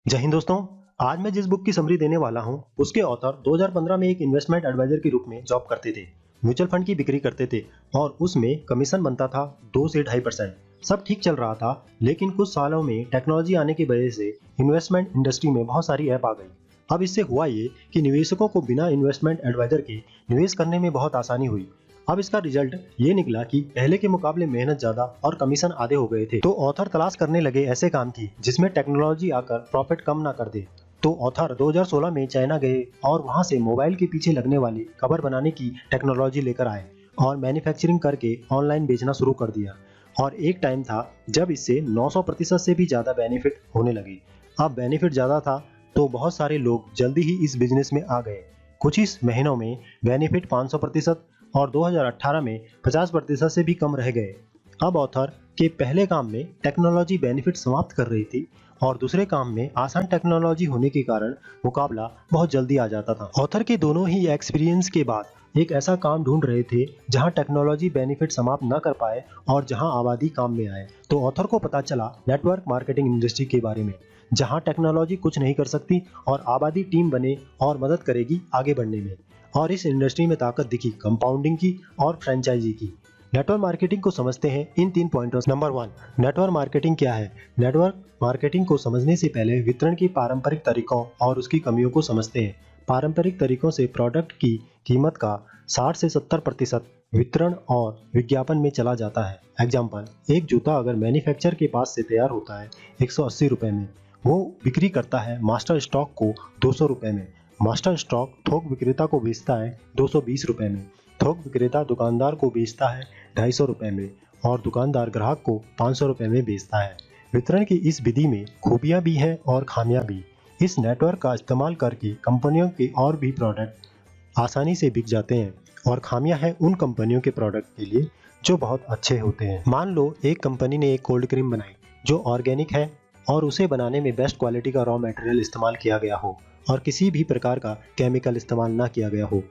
जय हिंद दोस्तों। आज मैं जिस बुक की समरी देने वाला हूं उसके ऑथर 2015 में एक इन्वेस्टमेंट एडवाइजर के रूप में जॉब करते थे। म्यूचुअल फंड की बिक्री करते थे और उसमें कमीशन बनता था 2 से 2.5%। सब ठीक चल रहा था, लेकिन कुछ सालों में टेक्नोलॉजी आने की वजह से इन्वेस्टमेंट इंडस्ट्री में बहुत सारी ऐप आ गई। अब इससे हुआ ये कि निवेशकों को बिना इन्वेस्टमेंट एडवाइजर के निवेश करने में बहुत आसानी हुई। अब इसका रिजल्ट ये निकला कि पहले के मुकाबले मेहनत ज्यादा और कमीशन आधे हो गए थे। तो ऑथर तलाश करने लगे ऐसे काम की जिसमें टेक्नोलॉजी आकर प्रॉफिट कम ना कर दे। तो ऑथर 2016 में चाइना गए और वहां से मोबाइल के पीछे लगने वाली कवर बनाने की टेक्नोलॉजी लेकर आए और मैन्युफैक्चरिंग करके ऑनलाइन बेचना शुरू कर दिया। और एक टाइम था जब इससे 900% से भी ज्यादा बेनिफिट होने लगे। अब बेनिफिट ज्यादा था तो बहुत सारे लोग जल्दी ही इस बिजनेस में आ गए। कुछ ही महीनों में बेनिफिट 500% और 2018 में 50% से भी कम रह गए। अब ऑथर के पहले काम में टेक्नोलॉजी बेनिफिट समाप्त कर रही थी और दूसरे काम में आसान टेक्नोलॉजी होने के कारण मुकाबला बहुत जल्दी आ जाता था। ऑथर के दोनों ही एक्सपीरियंस के बाद एक ऐसा काम ढूंढ रहे थे जहां टेक्नोलॉजी बेनिफिट समाप्त न कर पाए और जहां आबादी काम में आए। तो ऑथर को पता चला नेटवर्क मार्केटिंग इंडस्ट्री के बारे में, जहां टेक्नोलॉजी कुछ नहीं कर सकती और आबादी टीम बने और मदद करेगी आगे बढ़ने में। और इस इंडस्ट्री में ताकत दिखी कंपाउंडिंग की और फ्रेंचाइजी की। नेटवर्क मार्केटिंग को समझते हैं इन 3 पॉइंटर्स। नंबर 1, नेटवर्क मार्केटिंग क्या है। नेटवर्क मार्केटिंग को समझने से पहले वितरण के पारंपरिक तरीकों और उसकी कमियों को समझते हैं। पारंपरिक तरीकों से प्रोडक्ट की कीमत का 60 से 70% वितरण और विज्ञापन में चला जाता है। एग्जाम्पल, एक जूता अगर मैन्युफैक्चर के पास से तैयार होता है 180 रुपए में, वो बिक्री करता है मास्टर स्टॉक को 200 रुपए में। मास्टर स्टॉक थोक विक्रेता को बेचता है 220 रुपए में। थोक विक्रेता दुकानदार को बेचता है 250 रुपए में और दुकानदार ग्राहक को 500 रुपए में बेचता है। वितरण की इस विधि में खूबियां भी हैं और खामियां भी। इस नेटवर्क का इस्तेमाल करके कंपनियों के और भी प्रोडक्ट आसानी से बिक जाते हैं और खामियां हैं उन कंपनियों के प्रोडक्ट के लिए जो बहुत अच्छे होते हैं। मान लो एक कंपनी ने एक कोल्ड क्रीम बनाई जो ऑर्गेनिक है और उसे बनाने में बेस्ट क्वालिटी का रॉ मटेरियल इस्तेमाल किया गया हो और किसी भी प्रकार का केमिकल इस्तेमाल ना किया गया हो।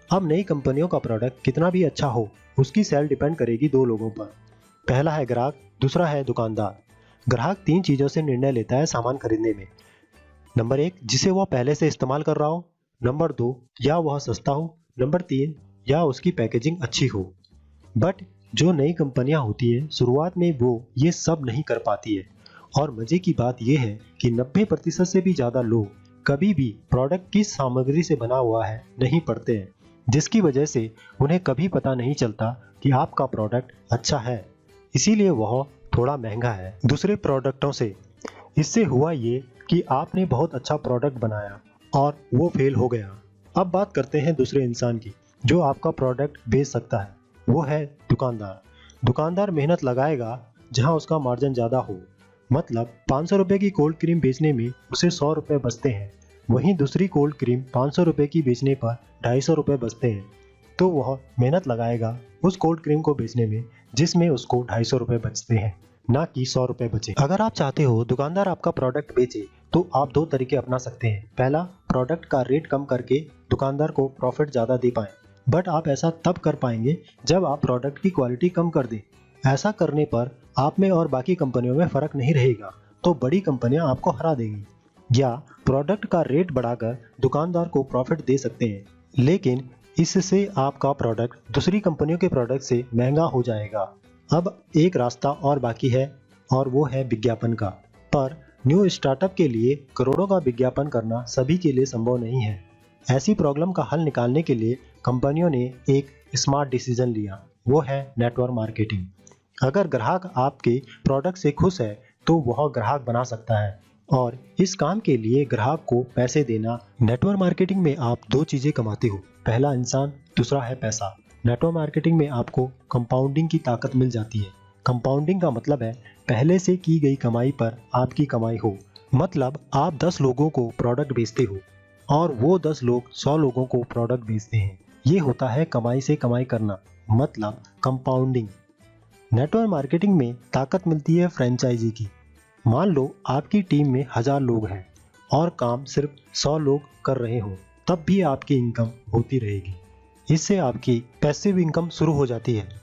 अब नई कंपनियों का प्रोडक्ट कितना भी अच्छा हो, उसकी सेल डिपेंड करेगी 2 लोगों पर। पहला है ग्राहक, दूसरा है दुकानदार। ग्राहक 3 चीजों से निर्णय लेता है सामान खरीदने में। नंबर 1, जिसे वह पहले से इस्तेमाल कर रहा हो। नंबर 2, या वह सस्ता हो। नंबर 3, या उसकी पैकेजिंग अच्छी हो। बट जो नई कंपनियां होती है शुरुआत में वो ये सब नहीं कर पाती है। और मजे की बात यह है कि 90% से भी ज्यादा लोग कभी भी प्रोडक्ट किस सामग्री से बना हुआ है नहीं पढ़ते हैं, जिसकी वजह से उन्हें कभी पता नहीं चलता कि आपका प्रोडक्ट अच्छा है, इसीलिए वह थोड़ा महंगा है दूसरे प्रोडक्टों से। इससे हुआ ये कि आपने बहुत अच्छा प्रोडक्ट बनाया और वो फेल हो गया। अब बात करते हैं दूसरे इंसान की जो आपका प्रोडक्ट बेच सकता है, वो है दुकानदार। दुकानदार मेहनत लगाएगा जहां उसका मार्जिन ज्यादा हो। मतलब 500 रुपए की कोल्ड क्रीम बेचने में उसे 100 रुपए बचते हैं, वहीं दूसरी कोल्ड क्रीम 500 रुपए की बेचने पर 250 रुपए बचते हैं। तो वह मेहनत लगाएगा उस कोल्ड क्रीम को बेचने में जिसमें उसको 250 रुपए बचते हैं, ना कि 100 रुपए बचे। अगर आप चाहते हो दुकानदार आपका प्रोडक्ट बेचे तो आप 2 तरीके अपना सकते हैं। पहला, प्रोडक्ट का रेट कम करके दुकानदार को प्रॉफिट ज्यादा दे पाएं। बट आप ऐसा तब कर पाएंगे जब आप प्रोडक्ट की क्वालिटी कम कर दें। ऐसा करने पर आप में और बाकी कंपनियों में फर्क नहीं रहेगा, तो बड़ी कंपनियां आपको हरा देंगी। या प्रोडक्ट का रेट बढ़ाकर दुकानदार को प्रॉफिट दे सकते हैं, लेकिन इससे आपका प्रोडक्ट दूसरी कंपनियों के प्रोडक्ट से महंगा हो जाएगा। अब एक रास्ता और बाकी है और वो है विज्ञापन का। पर न्यू स्टार्टअप के लिए करोड़ों का विज्ञापन करना सभी के लिए संभव नहीं है। ऐसी प्रॉब्लम का हल निकालने के लिए कंपनियों ने एक स्मार्ट डिसीजन लिया, वो है नेटवर्क मार्केटिंग। अगर ग्राहक आपके प्रोडक्ट से खुश है तो वह ग्राहक बना सकता है और इस काम के लिए ग्राहक को पैसे देना। नेटवर्क मार्केटिंग में आप 2 चीजें कमाते हो, पहला इंसान, दूसरा है पैसा। नेटवर्क मार्केटिंग में आपको कंपाउंडिंग की ताकत मिल जाती है। कंपाउंडिंग का मतलब है पहले से की गई कमाई पर आपकी कमाई हो। मतलब आप 10 लोगों को प्रोडक्ट बेचते हो और वो 10 लोग 100 लोगों को प्रोडक्ट बेचते हैं। ये होता है कमाई से कमाई करना, मतलब कंपाउंडिंग। नेटवर्क मार्केटिंग में ताकत मिलती है फ्रेंचाइजी की। मान लो आपकी टीम में 1000 लोग हैं और काम सिर्फ 100 लोग कर रहे हो, तब भी आपकी इनकम होती रहेगी। इससे आपकी पैसिव इनकम शुरू हो जाती है।